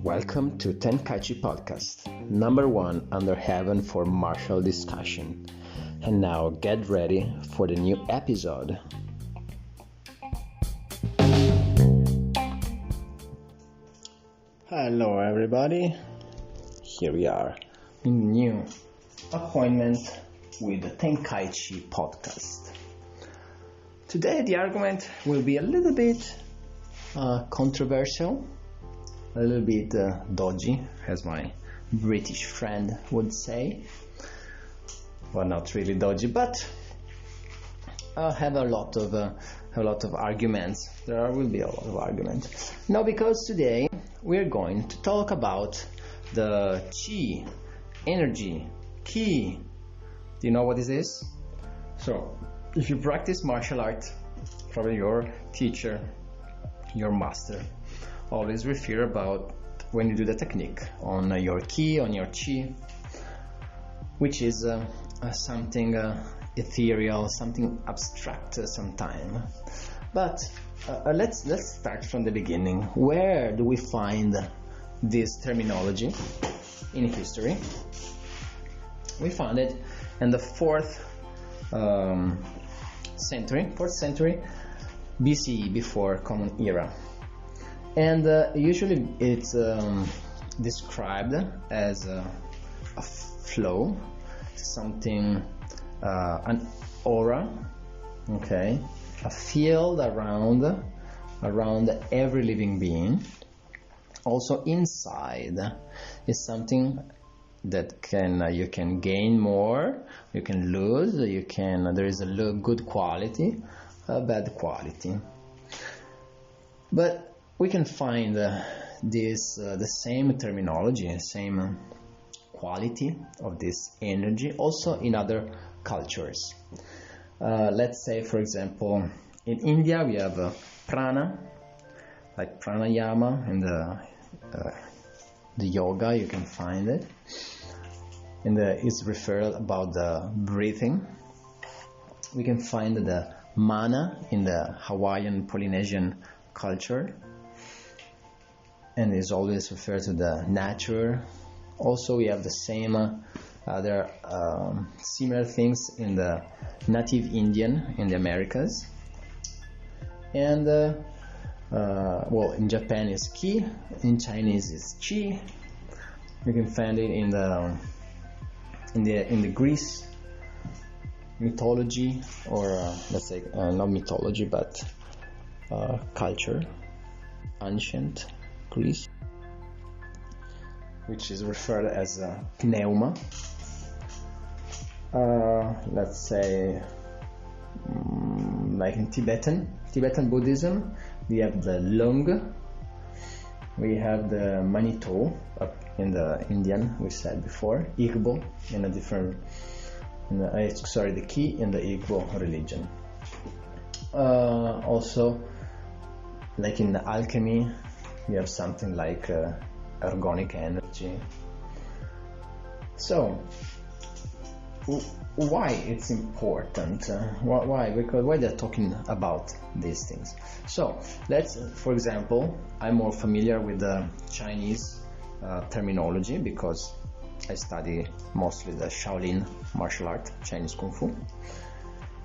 Welcome to Tenkaichi Podcast, number one under heaven for martial discussion. And now get ready for the new episode. Hello everybody, here we are in a new appointment with the Tenkaichi Podcast. Today the argument will be a little bit controversial, a little bit dodgy, as my British friend would say. Well, not really dodgy, but I have a lot of arguments. There will be a lot of arguments. No, because today we're going to talk about the chi, energy, ki. Do you know what this is? So, if you practice martial art, probably your teacher, your master, always refer about when you do the technique on your ki, on your chi, which is something ethereal, something abstract sometimes. But let's start from the beginning. Where do we find this terminology in history? We found it in the 4th century BCE, before Common Era. And usually it's described as a flow, something, an aura, okay, a field around every living being. Also inside is something that you can gain more, you can lose, there is a good quality, a bad quality. But we can find the same terminology, same quality of this energy also in other cultures. Let's say, for example, in India we have prana, like pranayama, and the yoga, you can find it. And it's referred about the breathing. We can find the mana in the Hawaiian Polynesian culture, and is always referred to the nature. Also, we have the same, there are similar things in the native Indian in the Americas. And, in Japan is ki, in Chinese is chi. You can find it in the Greece mythology, or let's say not mythology, but culture, ancient Greece, which is referred as pneuma. Let's say, like in Tibetan Buddhism, we have the lung, we have the manito in the Indian, we said before, Igbo in a different, the ki in the Igbo religion. Also, like in the alchemy, we have something like organic energy. So, why it's important? Why? Because why they're talking about these things? So, let's, for example, I'm more familiar with the Chinese terminology because I study mostly the Shaolin martial art, Chinese Kung Fu.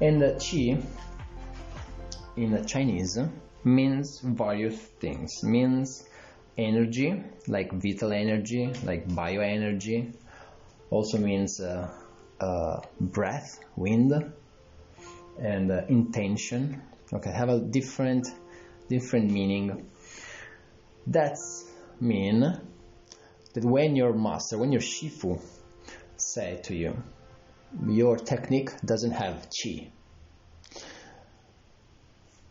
And Qi in the Chinese means various things. Means energy, like vital energy, like bioenergy. Also means breath, wind, and intention. Okay, have a different meaning. That's mean that when your master, when your shifu say to you, your technique doesn't have chi,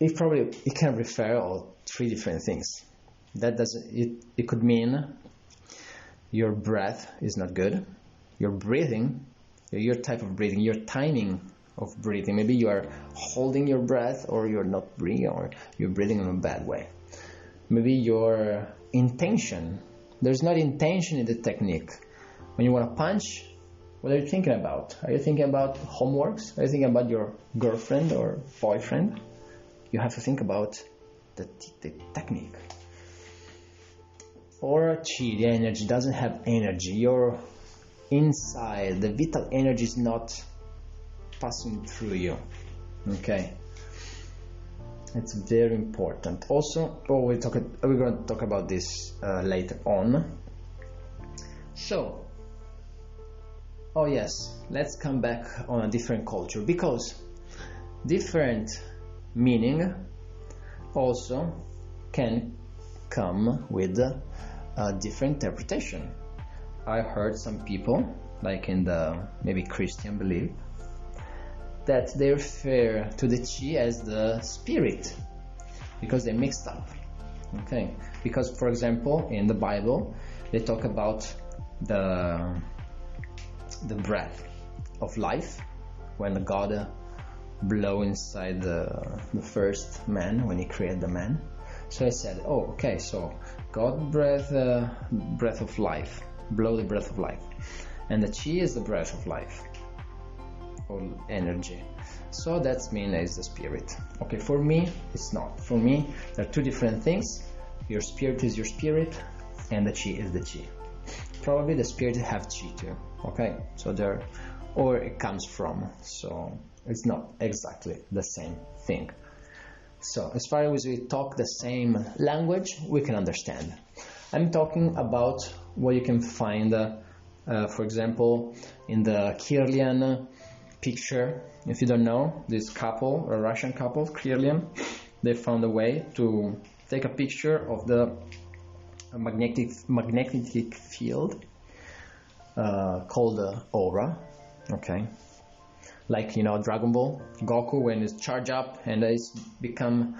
it can refer to 3 different things. That doesn't, it could mean your breath is not good, your breathing, your type of breathing, your timing of breathing. Maybe you are holding your breath, or you're not breathing, or you're breathing in a bad way. Maybe your intention, there's not intention in the technique. When you want to punch, what are you thinking about? Are you thinking about homeworks? Are you thinking about your girlfriend or boyfriend? you have to think about the technique. Or chi, the energy, doesn't have energy. Your inside, the vital energy is not passing through you. Okay, it's very important. Also, we're going to talk about this later on. So, oh yes, let's come back on a different culture, because different meaning also can come with a different interpretation. I heard some people, like in the maybe Christian belief, that they refer to the chi as the spirit, because they're mixed up. Okay, because for example in the Bible they talk about the breath of life when God blew inside the first man, when he created the man. So I said, oh, okay, so God breath of life, blow the breath of life, and the chi is the breath of life, or energy. So that means it's the spirit. Okay, for me, it's not. For me, there are two different things. Your spirit is your spirit, and the chi is the chi. Probably the spirit have chi too. Okay, so there, or it comes from. So it's not exactly the same thing. So as far as we talk the same language, we can understand. I'm talking about what you can find, for example, in the Kirlian picture. If you don't know, this couple, a Russian couple, Kirlian, they found a way to take a picture of the magnetic field called aura. Okay. Like, you know, Dragon Ball, Goku, when it's charged up and it's become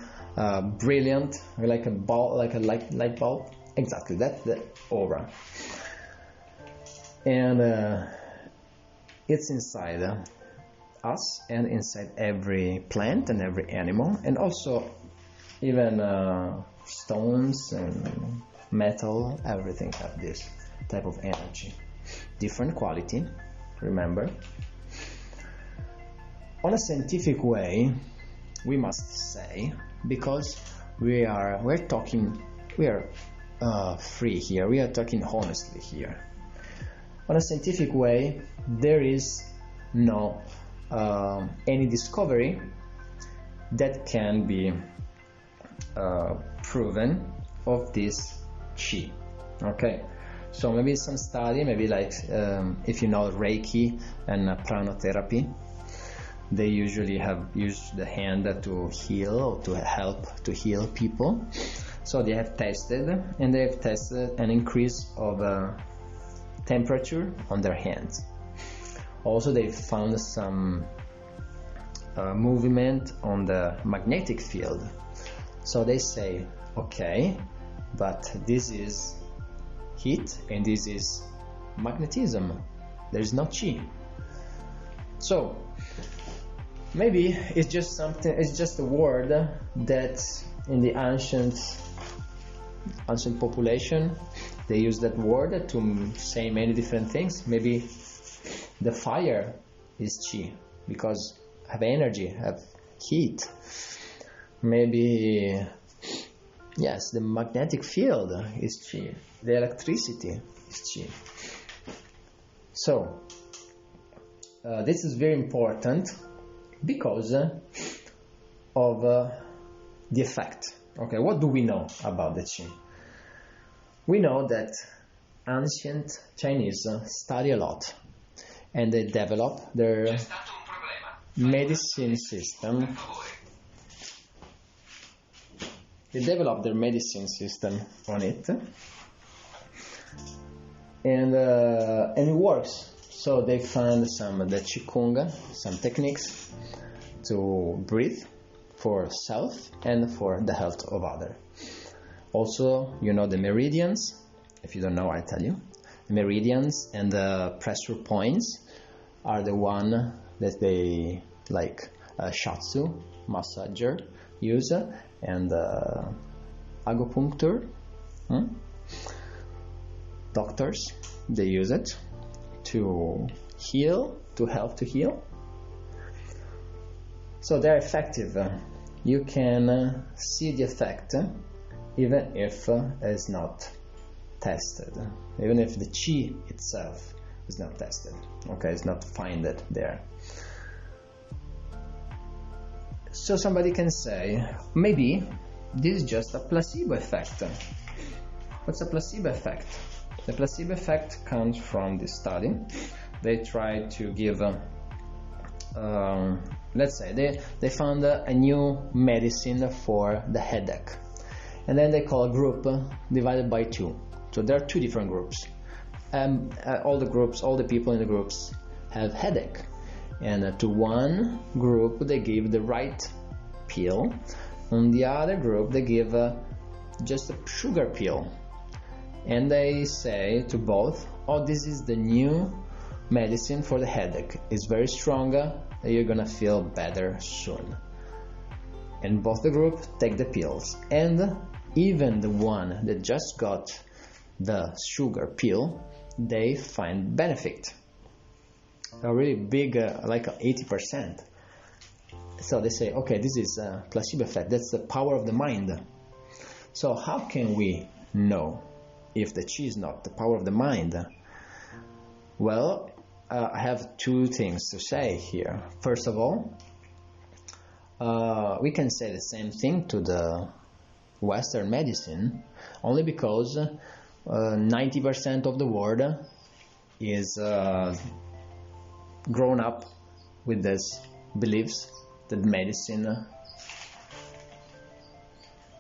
brilliant, like a ball, like a light bulb. Exactly, that's the aura. And it's inside us and inside every plant and every animal, and also even stones and metal, everything have this type of energy. Different quality, remember. On a scientific way, we must say, because we are free here, we are talking honestly here. On a scientific way, there is no any discovery that can be proven of this chi. Okay, so maybe some study, maybe like if you know Reiki and Prana therapy, they usually have used the hand to heal or to help to heal people. So they have tested an increase of temperature on their hands. Also, they found some movement on the magnetic field. So they say, okay, but this is heat and this is magnetism. There is no chi. So maybe it's just something. It's just a word that in the ancient population they use that word to say many different things. Maybe the fire is chi because have energy, have heat. Maybe yes, the magnetic field is chi. The electricity is chi. So this is very important because of the effect. Okay, what do we know about the chi? We know that ancient Chinese study a lot and they develop their medicine system. They developed their medicine system on it, and it works. So they found the Qigong, some techniques to breathe for self and for the health of others. Also, you know the meridians. If you don't know, I tell you. The meridians and the pressure points are the one that they like shiatsu massager use, and acupuncture doctors, they use it to heal, to help to heal. So they're effective you can see the effect even if it's not tested, even if the chi itself is not tested, okay, it's not found there. So somebody can say, maybe this is just a placebo effect. What's a placebo effect? The placebo effect comes from this study. They tried to give, let's say, they found a new medicine for the headache. And then they call a group divided by 2. So there are 2 different groups. All the people in the groups have headache. And to one group they give the right pill. On the other group they give just a sugar pill. And they say to both, oh, this is the new medicine for the headache. It's very strong, you're gonna feel better soon. And both the group take the pills. And even the one that just got the sugar pill, they find benefit. A really big, like 80%. So they say, okay, this is a placebo effect. That's the power of the mind. So how can we know if the chi is not the power of the mind? Well, I have 2 things to say here. First of all, we can say the same thing to the Western medicine, only because 90% of the world is grown up with these beliefs that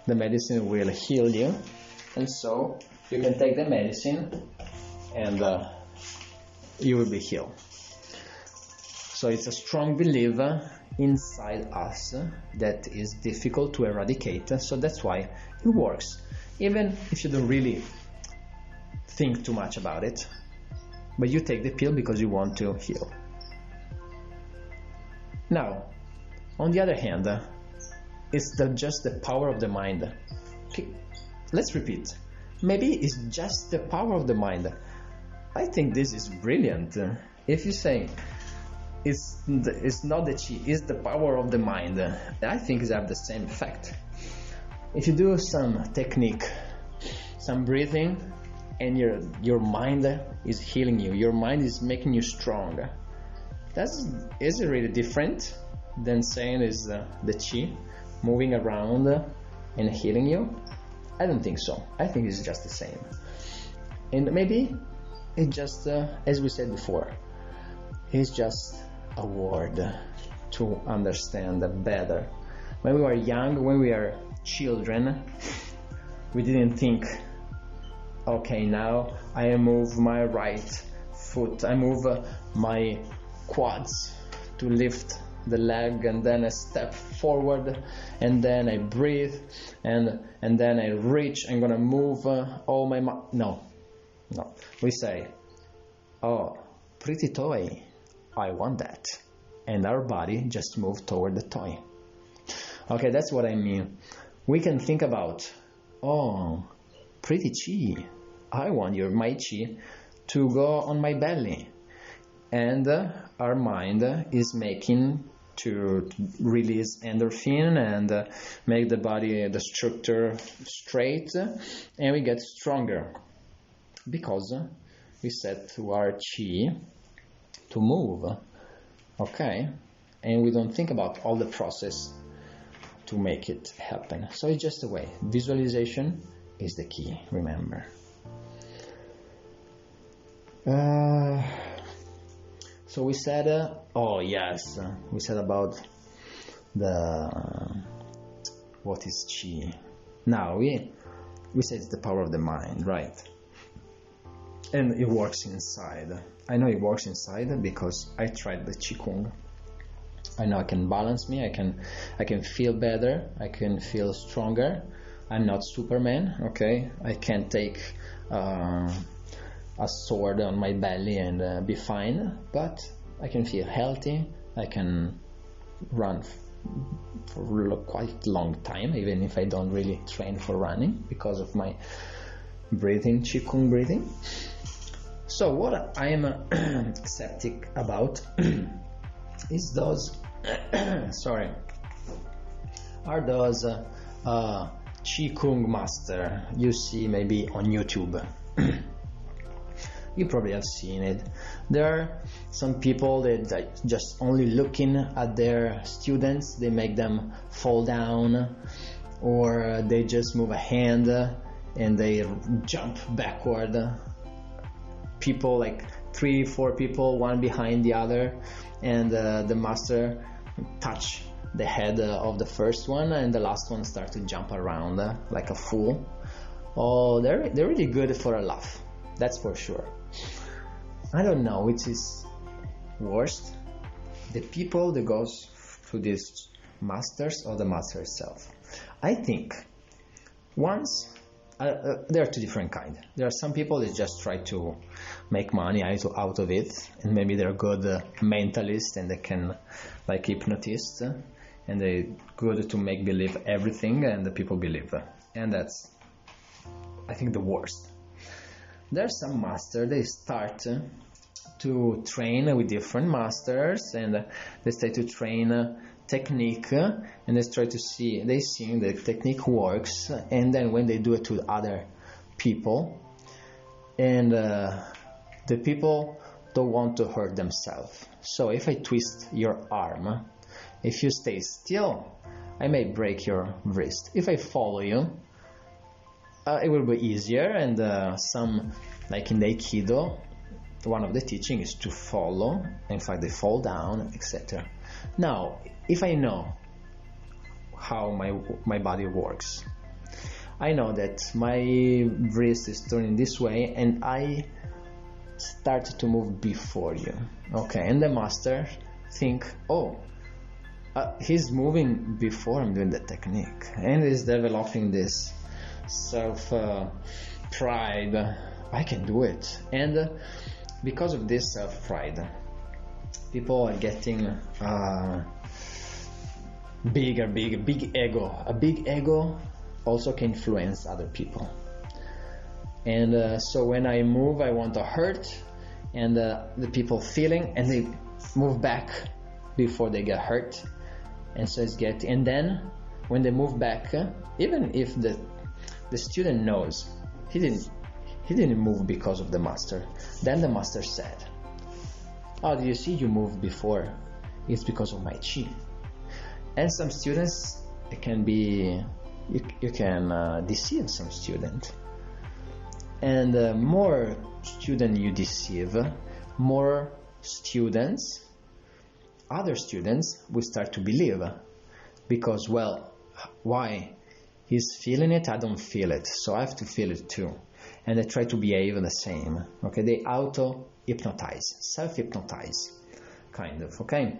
the medicine will heal you, and so you can take the medicine and you will be healed. So it's a strong belief inside us that is difficult to eradicate, so that's why it works, even if you don't really think too much about it, but you take the pill because you want to heal. Now, on the other hand, it's just the power of the mind. Okay, let's repeat. Maybe it's just the power of the mind. I think this is brilliant. If you say it's not the chi, it's the power of the mind, I think it have the same effect. If you do some technique, some breathing, and your mind is healing you, your mind is making you strong, is it really different than saying is the chi moving around and healing you? I don't think so. I think it's just the same. And maybe it's just, as we said before, it's just a word to understand better. When we were young, when we were children, we didn't think, okay, now I move my right foot, I move my quads to lift the leg, and then I step forward, and then I breathe, and then I reach. I'm gonna move all my no. We say, oh, pretty toy, I want that, and our body just moves toward the toy. Okay, that's what I mean. We can think about, oh, pretty chi, I want my chi to go on my belly, and our mind is making to release endorphin and make the body, the structure straight, and we get stronger because we set to our chi to move, okay, and we don't think about all the process to make it happen. So it's just a way. Visualization is the key, remember. So we said, we said about what is chi. Now we said it's the power of the mind, right? And it works inside. I know it works inside because I tried the Qigong. I know I can balance me, I can feel better, I can feel stronger. I'm not Superman, okay? I can't take a sword on my belly and be fine, but I can feel healthy, I can run for quite a long time, even if I don't really train for running because of my breathing, Qigong breathing. So what I am skeptic about is those are those Qi Kung master you see maybe on YouTube. You probably have seen it. There are some people that just only looking at their students, they make them fall down, or they just move a hand and they jump backward. People, like 3-4 people, one behind the other, and the master touch the head of the first one, and the last one start to jump around like a fool. Oh, they're really good for a laugh, that's for sure. I don't know which is worst, the people that goes to these masters or the master itself. I think once there are two different kinds. There are some people that just try to make money out of it, and maybe they're good mentalists and they can, like hypnotists, and they're good to make believe everything and the people believe, and that's, I think, the worst. There's some master, they start to train with different masters, and they start to train technique, and they try to see, they see the technique works, and then when they do it to other people, and the people don't want to hurt themselves. So if I twist your arm, if you stay still, I may break your wrist. If I follow you, it will be easier, and some, like in the Aikido, one of the teaching is to follow. In fact, they fall down, etc. Now, if I know how my body works, I know that my wrist is turning this way, and I start to move before you. Okay, and the master think, oh, he's moving before I'm doing the technique, and he's developing this self pride. I can do it, and because of this self pride, people are getting big ego. A big ego also can influence other people, and so when I move, I want to hurt, and the people feeling, and they move back before they get hurt, and so it's getting, and then when they move back, even if the student knows he didn't move because of the master, then the master said, oh, do you see you moved before? It's because of my chi. And some students, it can be, you can deceive some student, and more student you deceive, more students, other students will start to believe, because, well, why? He's feeling it, I don't feel it, so I have to feel it too. And they try to behave the same. Okay, they auto-hypnotize, self-hypnotize, kind of, okay?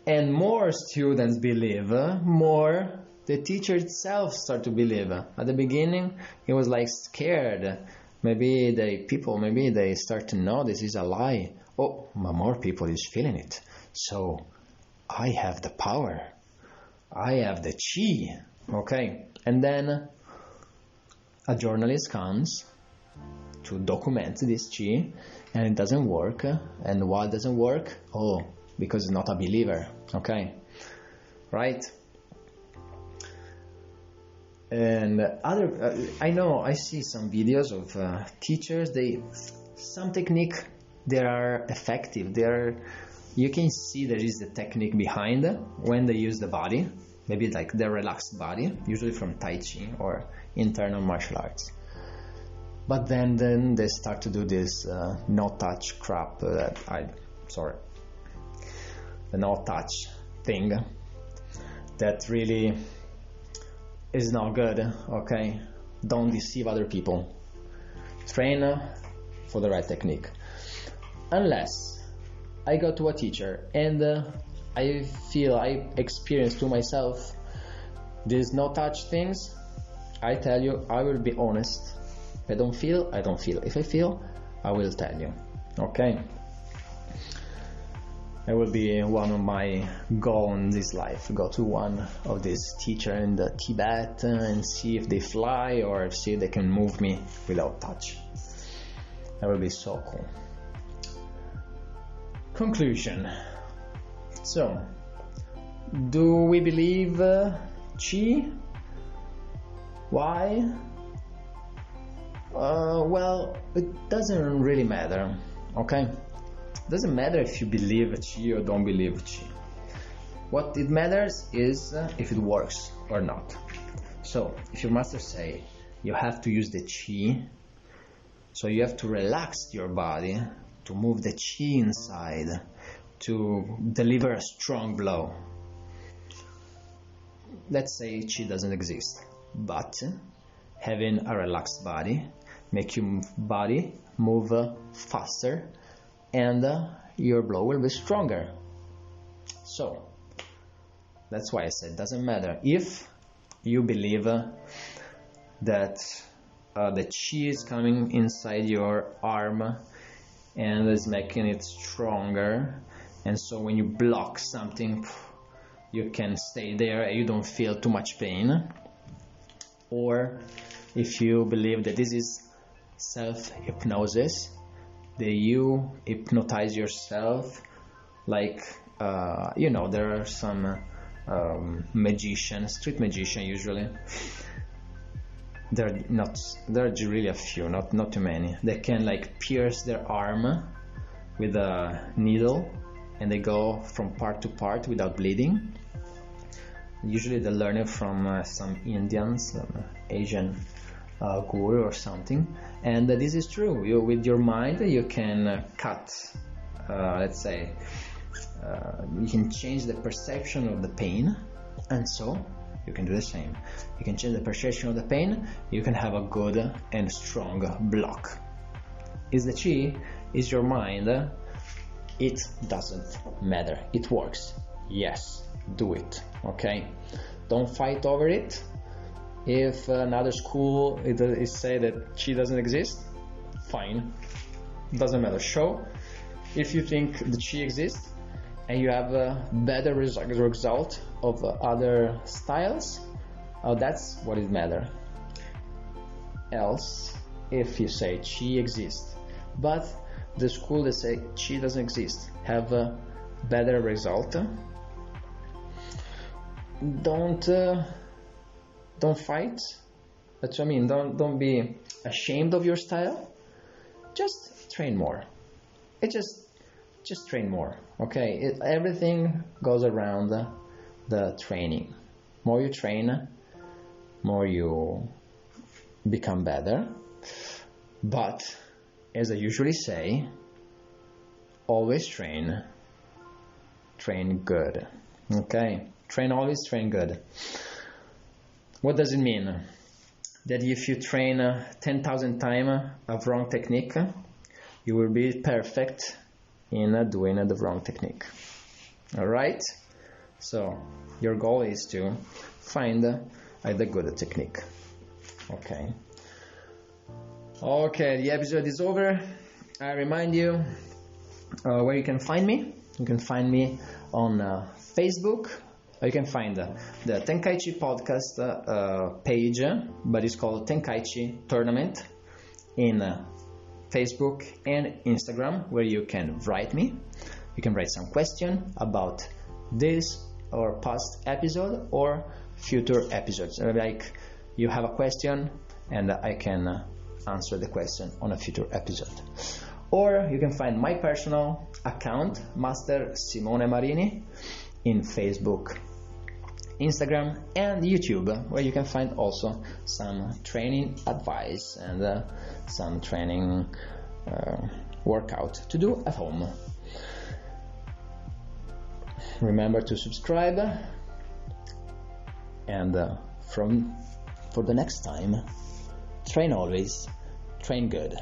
And more students believe, more the teacher itself start to believe. At the beginning, he was like scared. Maybe they start to know this is a lie. Oh, but more people is feeling it. So I have the power. I have the chi. Okay, and then a journalist comes to document this chi, and it doesn't work. And why it doesn't work? Oh, because it's not a believer. Okay, right? And I see some videos of teachers. Some technique, they are effective. You can see there is the technique behind when they use the body, maybe like the relaxed body, usually from Tai Chi or internal martial arts. But then they start to do this no touch crap. The no touch thing that really is not good. Okay, don't deceive other people. Train for the right technique. Unless I go to a teacher and I experience to myself these no touch things, I tell you, I will be honest. If I don't feel, I don't feel. If I feel, I will tell you. Okay? That will be one of my goals in this life. Go to one of these teachers in the Tibet and see if they fly, or see if they can move me without touch. That will be so cool. Conclusion. So, Do we believe Qi? Why? Well, it doesn't really matter, okay? It doesn't matter if you believe Qi or don't believe Qi. What it matters is if it works or not. So, if your master say you have to use the Qi, so you have to relax your body to move the Qi inside to deliver a strong blow. Let's say Qi doesn't exist, but having a relaxed body make your body move faster and your blow will be stronger. So that's why I said it doesn't matter if you believe that the Qi is coming inside your arm and is making it stronger, and so when you block something you can stay there and you don't feel too much pain. Or if you believe that this is self-hypnosis, that you hypnotize yourself, like there are some magicians, street magicians usually. There are really a few, not too many. They can like pierce their arm with a needle and they go from part to part without bleeding. Usually they learn it from some Indians, Asian guru or something. And this is true. With your mind you can cut, let's say, you can change the perception of the pain, and so you can do the same. You can change the perception of the pain, you can have a good and strong block. Is the Qi? Is your mind? It doesn't matter. It works. Yes, do it. Okay? Don't fight over it. If another school is say that Qi doesn't exist, fine. Doesn't matter. Show. If you think the Qi exists and you have a better result of other styles, that's what it matters. Else, if you say Qi exists, but the school that say Qi doesn't exist have a better result, don't fight. That's what I mean. Don't be ashamed of your style. Just train more. Just train more. Okay, everything goes around the training. More you train, more you become better. But as I usually say, always train good. Okay, train always, train good. What does it mean? That if you train 10,000 times a wrong technique, you will be perfect in doing the wrong technique. Alright? So, your goal is to find the good technique. Okay. Okay, the episode is over. I remind you where you can find me. You can find me on Facebook. You can find the Tenkaichi podcast page, but it's called Tenkaichi Tournament in Facebook and Instagram, where you can write me. You can write some question about this or past episode or future episodes. Like you have a question and I can answer the question on a future episode. Or you can find my personal account, Master Simone Marini, in Facebook, Instagram and YouTube, where you can find also some training advice and some training workout to do at home. Remember to subscribe, and for the next time, train always, train good.